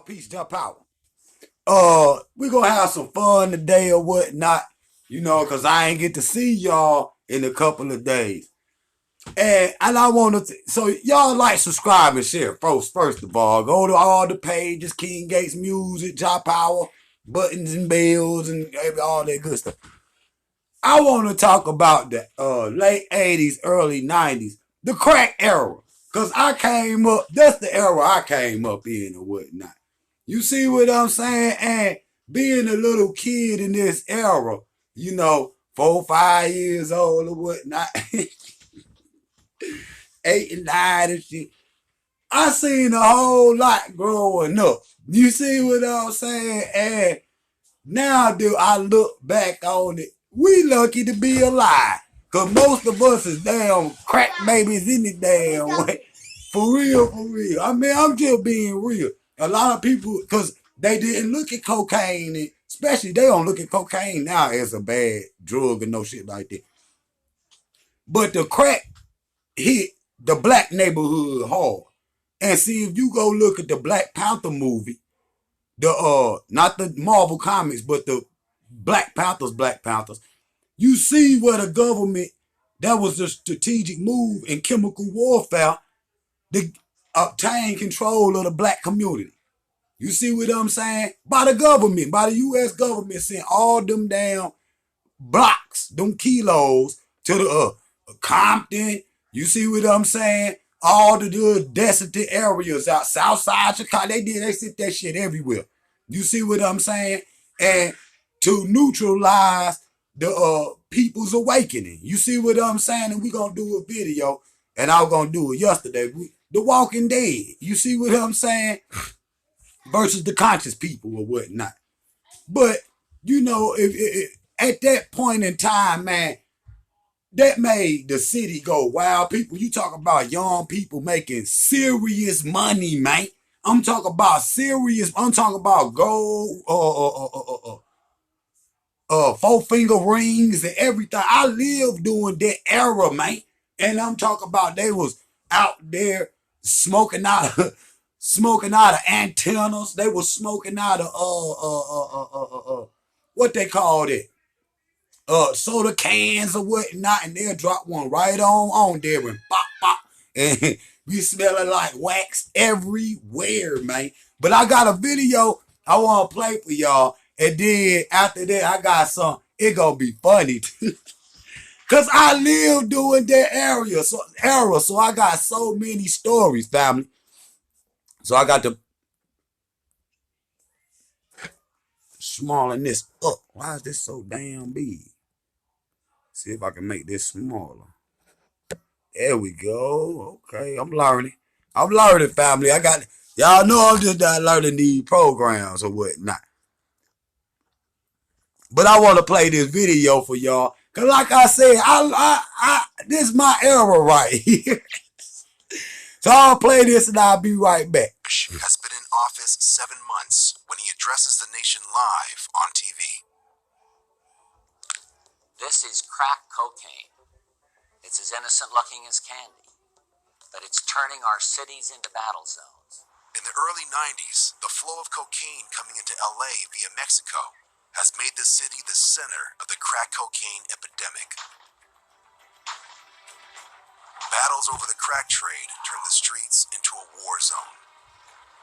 Peace, jump out. We gonna have some fun today or whatnot, cause I ain't get to see y'all in a couple of days. And I want to, so y'all like, subscribe, and share. First of all, go to all the pages, King Gates Music, Job Power, Buttons and Bells, and all that good stuff. I want to talk about the late 80s, early 90s, the crack era. Because I came up, that's the era I came up in or whatnot. You see what I'm saying? And being a little kid in this era, 4, 5 years old or whatnot, 8 and 9 and shit, I seen a whole lot growing up. You see what I'm saying? And now do I look back on it, we lucky to be alive. Cause most of us is damn crack babies any damn way. For real, for real. I mean, I'm just being real. A lot of people, cause they didn't look at cocaine, and especially they don't look at cocaine now as a bad drug and no shit like that. But the crack hit the black neighborhood hard. And see, if you go look at the Black Panther movie, the not the Marvel comics, but the Black Panthers, you see where the government, that was a strategic move in chemical warfare to obtain control of the black community. You see what I'm saying? By the government, by the U.S. government, sent all them damn blocks, them kilos to the Compton. You see what I'm saying? All the desolate areas out south side Chicago. They sent that shit everywhere. You see what I'm saying? And to neutralize the people's awakening. You see what I'm saying? And we gonna do a video, and I was gonna do it yesterday. The Walking Dead. You see what I'm saying? Versus the conscious people or whatnot. But if at that point in time, man, that made the city go wild. People, you talk about young people making serious money, man. I'm talking about serious. I'm talking about gold, 4 finger rings and everything. I lived during that era, man. And I'm talking about they was out there smoking out of smoking out of antennas. They was smoking out of what they called it, soda cans or whatnot, and they'll drop one right on there and pop pop, and we smelling like wax everywhere, man. But I got a video I want to play for y'all, and then after that I got some. It gonna be funny. Cause I lived during that era, so I got so many stories, family. So I got to smalling this up. Why is this so damn big? See if I can make this smaller. There we go. Okay, I'm learning. I'm learning, family. I got y'all know I'm just not learning these programs or whatnot. But I want to play this video for y'all. Cause like I said, this is my era right here. So I'll play this and I'll be right back. Has been in office 7 months when he addresses the nation live on TV. This is crack cocaine. It's as innocent looking as candy, but it's turning our cities into battle zones. In the early 90s, the flow of cocaine coming into LA via Mexico has made the city the center of the crack cocaine epidemic. Battles over the crack trade turned the streets into a war zone.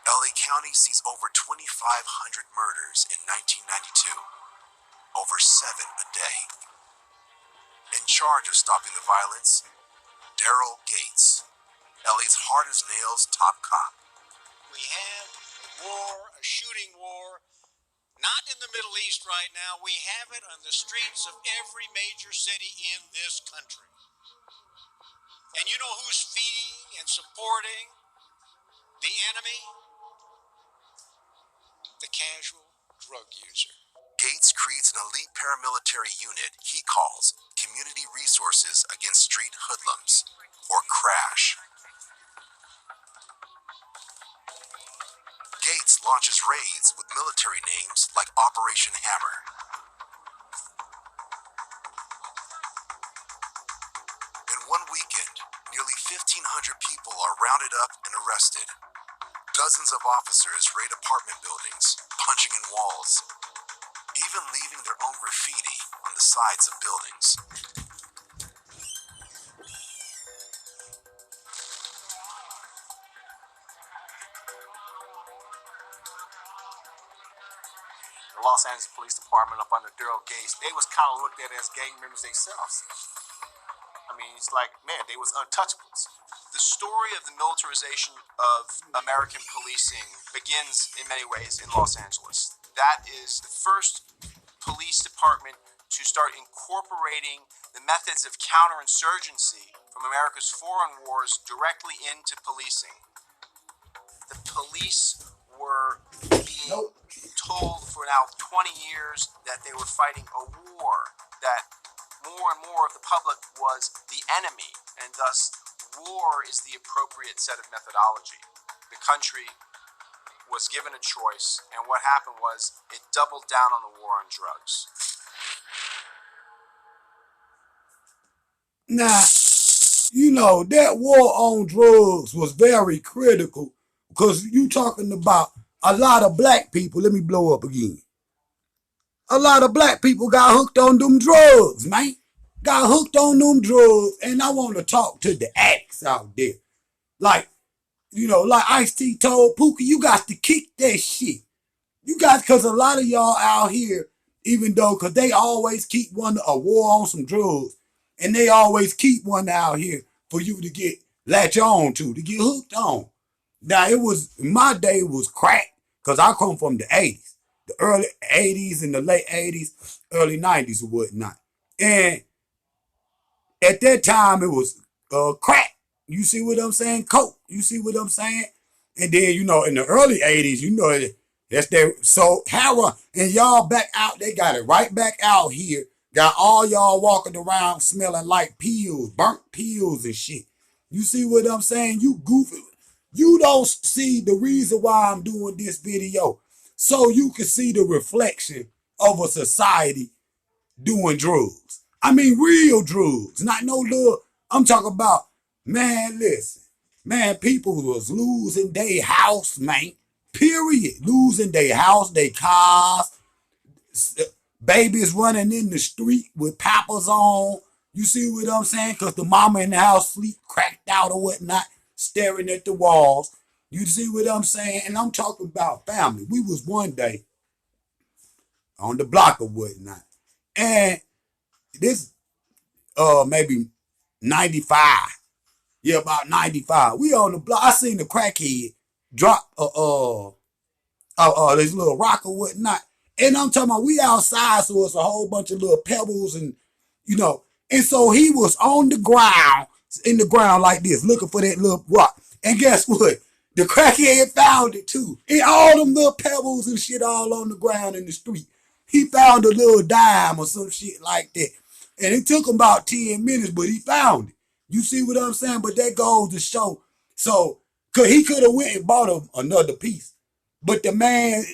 LA County sees over 2,500 murders in 1992, over 7 a day. In charge of stopping the violence, Daryl Gates, LA's hard as nails top cop. We have a war, a shooting war, not in the Middle East right now. We have it on the streets of every major city in this country. And you know who's feeding and supporting the enemy? The casual drug user. Gates creates an elite paramilitary unit he calls Community Resources Against Street Hoodlums, or CRASH. Gates launches raids with military names like Operation Hammer. In one weekend, nearly 1,500 people are rounded up and arrested. Dozens of officers raid apartment buildings, punching in walls, even leaving their own graffiti on the sides of buildings. The Los Angeles Police Department up under Daryl Gates, they was kind of looked at as gang members themselves. I mean, it's like, man, they was untouchables. The story of the militarization of American policing begins in many ways in Los Angeles. That is the first police department to start incorporating the methods of counterinsurgency from America's foreign wars directly into policing. The police were being told for now 20 years that they were fighting a war, that more and more of the public was the enemy, and thus war is the appropriate set of methodology. The country was given a choice, and what happened was it doubled down on the war on drugs. Now, you know, that war on drugs was very critical because you talking about a lot of black people. Let me blow up again. A lot of black people got hooked on them drugs, man. Got hooked on them drugs, and I want to talk to the addicts out there. Like, you know, like Ice-T told Pookie, you got to kick that shit. You got, because a lot of y'all out here, even though, because they always keep one, a war on some drugs, and they always keep one out here for you to get latch on to get hooked on. Now, it was, my day was crack, because I come from the 80s. The early 80s and the late 80s, early 90s or whatnot. And at that time, it was crack. You see what I'm saying? Coke. You see what I'm saying? And then, you know, in the early 80s, you know, that's their, so heroin. And y'all back out, they got it right back out here. Got all y'all walking around smelling like pills, burnt pills and shit. You see what I'm saying? You goofy. You don't see the reason why I'm doing this video. So you can see the reflection of a society doing drugs. I mean, real drugs, not no little, I'm talking about, man, listen, man, people was losing their house, man, period. Losing their house, their cars, babies running in the street with papas on. You see what I'm saying? Because the mama in the house sleep cracked out or whatnot, staring at the walls. You see what I'm saying? And I'm talking about family. We was one day on the block or whatnot. And this, maybe 95. Yeah, about 95. We on the block. I seen the crackhead drop this little rock or whatnot. And I'm talking about we outside, so it's a whole bunch of little pebbles and, you know. And so he was on the ground, in the ground like this, looking for that little rock. And guess what? The crackhead found it too. And all them little pebbles and shit all on the ground in the street. He found a little dime or some shit like that. And it took him about 10 minutes, but he found it. You see what I'm saying? But that goes to show. So, cause he could have went and bought him another piece. But the man,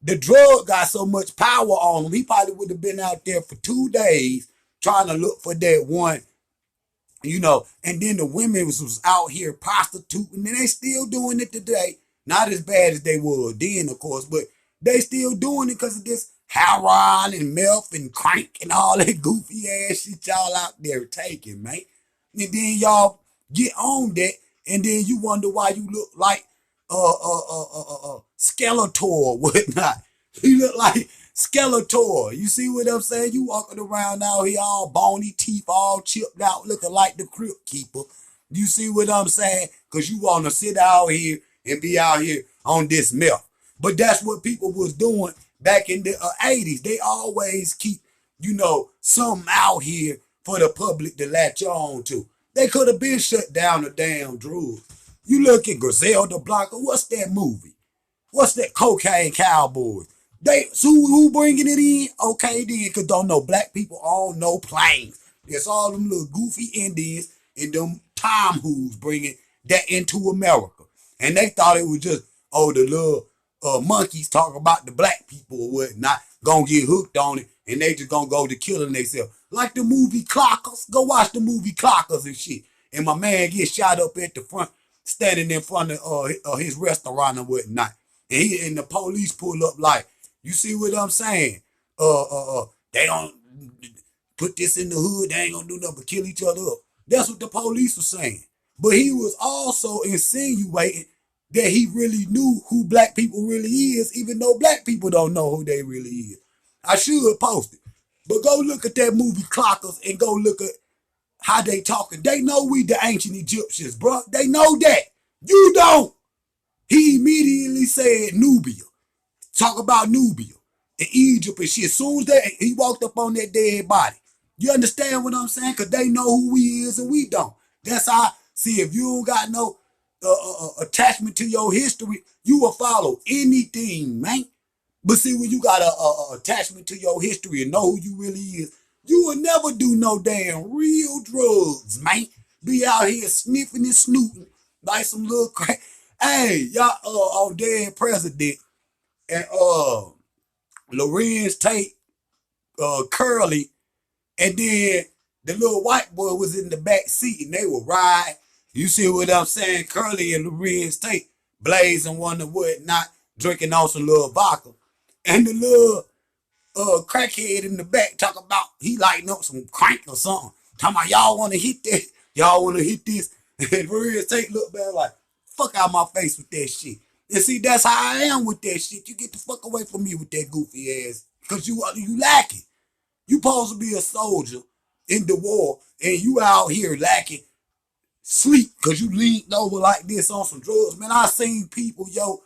the drug got so much power on him, he probably would have been out there for 2 days trying to look for that one, you know. And then the women was out here prostituting, and they still doing it today. Not as bad as they were then, of course, but they still doing it because of this heroin and meth and crank and all that goofy ass shit y'all out there taking, man. And then y'all get on that, and then you wonder why you look like Skeletor or whatnot. You look like Skeletor. You see what I'm saying? You walking around out here all bony teeth, all chipped out, looking like the Crypt Keeper. You see what I'm saying? Because you want to sit out here and be out here on this meth. But that's what people was doing back in the 80s. They always keep, you know, something out here for the public to latch on to. They could have been shut down the damn drugs. You look at Griselda Blanco. What's that movie? What's that Cocaine Cowboy? Who bringing it in? Okay, then, because don't know black people on no planes. It's all them little goofy Indians and them Tom who's bringing that into America. And they thought it was just, oh, the little monkeys talking about the black people or whatnot, gonna get hooked on it, and they just gonna go to killing themselves. Like the movie Clockers. Go watch the movie Clockers and shit. And my man gets shot up at the front. standing in front of his restaurant and whatnot. And the police pull up like, you see what I'm saying? They don't put this in the hood. They ain't gonna do nothing but kill each other up. That's what the police were saying. But he was also insinuating that he really knew who black people really is, even though black people don't know who they really is. I should post it. But go look at that movie Clockers and go look at how they talking. They know we the ancient Egyptians, bro. They know that. You don't. He immediately said Nubia. Talk about Nubia and Egypt and shit. As soon as he walked up on that dead body. You understand what I'm saying? Because they know who we is and we don't. That's how, see, if you don't got no attachment to your history, you will follow anything, man. But see, when you got a attachment to your history and know who you really is, you will never do no damn real drugs, man. Be out here sniffing and snooting like some little crack. Hey, y'all on Dead President and Lorenz Tate, Curly, and then the little white boy was in the back seat and they were riding. You see what I'm saying? Curly and Lorenz Tate blazing one and whatnot, drinking on some little vodka. And the little crackhead in the back talking about he lighting up some crank or something. Talking about y'all want to hit that, y'all want to hit this. And Lorenz Tate look back like, fuck out my face with that shit. And see, that's how I am with that shit. You get the fuck away from me with that goofy ass. Because you lacking. You supposed to be a soldier in the war, and you out here lacking sleep because you leaned over like this on some drugs. Man, I seen people, yo,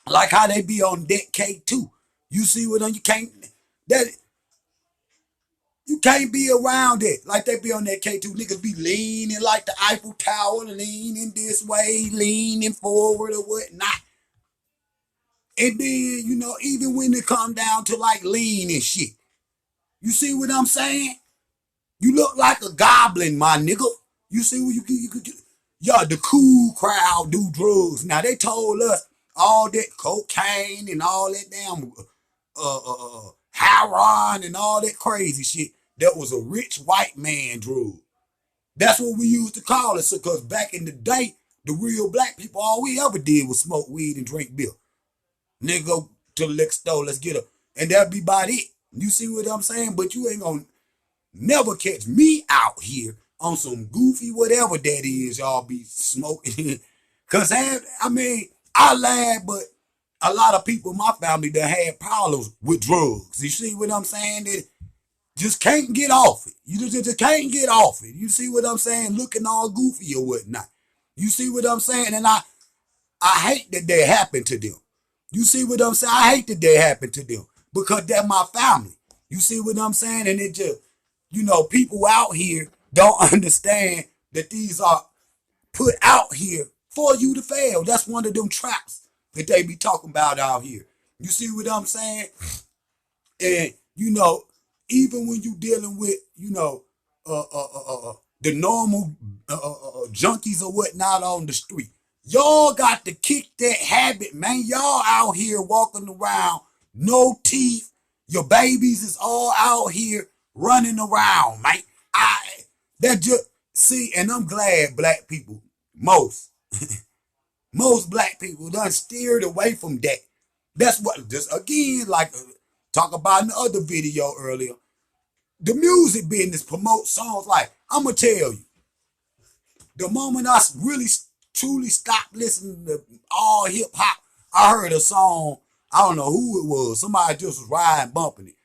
like how they be on deck K2. You see what you can't be around it. Like they be on that K2. Niggas be leaning like the Eiffel Tower, leaning this way, leaning forward or whatnot. And then, you know, even when it come down to like lean and shit, you see what I'm saying? You look like a goblin, my nigga. You see what you could do? Yeah, the cool crowd do drugs. Now they told us all that cocaine and all that damn heroin and all that crazy shit. That was a rich white man drug. That's what we used to call it. So, because back in the day, the real black people, all we ever did was smoke weed and drink beer. Nigga, go to the liquor store, let's get her. And that'd be about it. You see what I'm saying? But you ain't gonna never catch me out here on some goofy whatever that is y'all be smoking. Because, I mean, I laugh, but a lot of people in my family that had problems with drugs. You see what I'm saying? That just can't get off it. You just can't get off it. You see what I'm saying? Looking all goofy or whatnot. You see what I'm saying? And I hate that that happened to them. You see what I'm saying? I hate that that happened to them because they're my family. You see what I'm saying? And it just, you know, people out here don't understand that these are put out here for you to fail. That's one of them traps that they be talking about out here. You see what I'm saying? And, you know, even when you dealing with, you know, the normal junkies or whatnot on the street, y'all got to kick that habit, man. Y'all out here walking around, no teeth. Your babies is all out here running around, man. And I'm glad black people, most black people done steered away from that. That's what, just again, like talk about in the other video earlier, the music business promotes songs like, I'm going to tell you, the moment I really truly stopped listening to all hip hop, I heard a song, I don't know who it was, somebody just was riding, bumping it.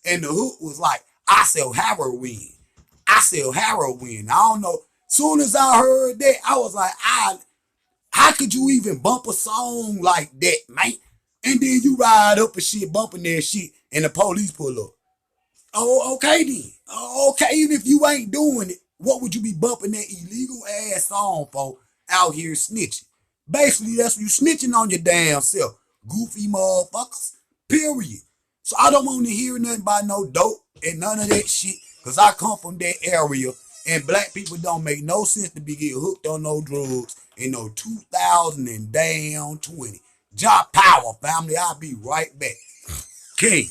And the hook was like, I sell heroin. I sell heroin. I don't know. Soon as I heard that, I was like, how could you even bump a song like that, man? And then you ride up and shit, bumping that shit, and the police pull up. Oh, okay then. Oh, okay, even if you ain't doing it, what would you be bumping that illegal ass song for out here snitching? Basically, that's you snitching on your damn self. Goofy motherfuckers. Period. So I don't want to hear nothing about no dope and none of that shit, because I come from that area, and black people don't make no sense to be getting hooked on no drugs in no 2020. Job power, family. I'll be right back. Okay.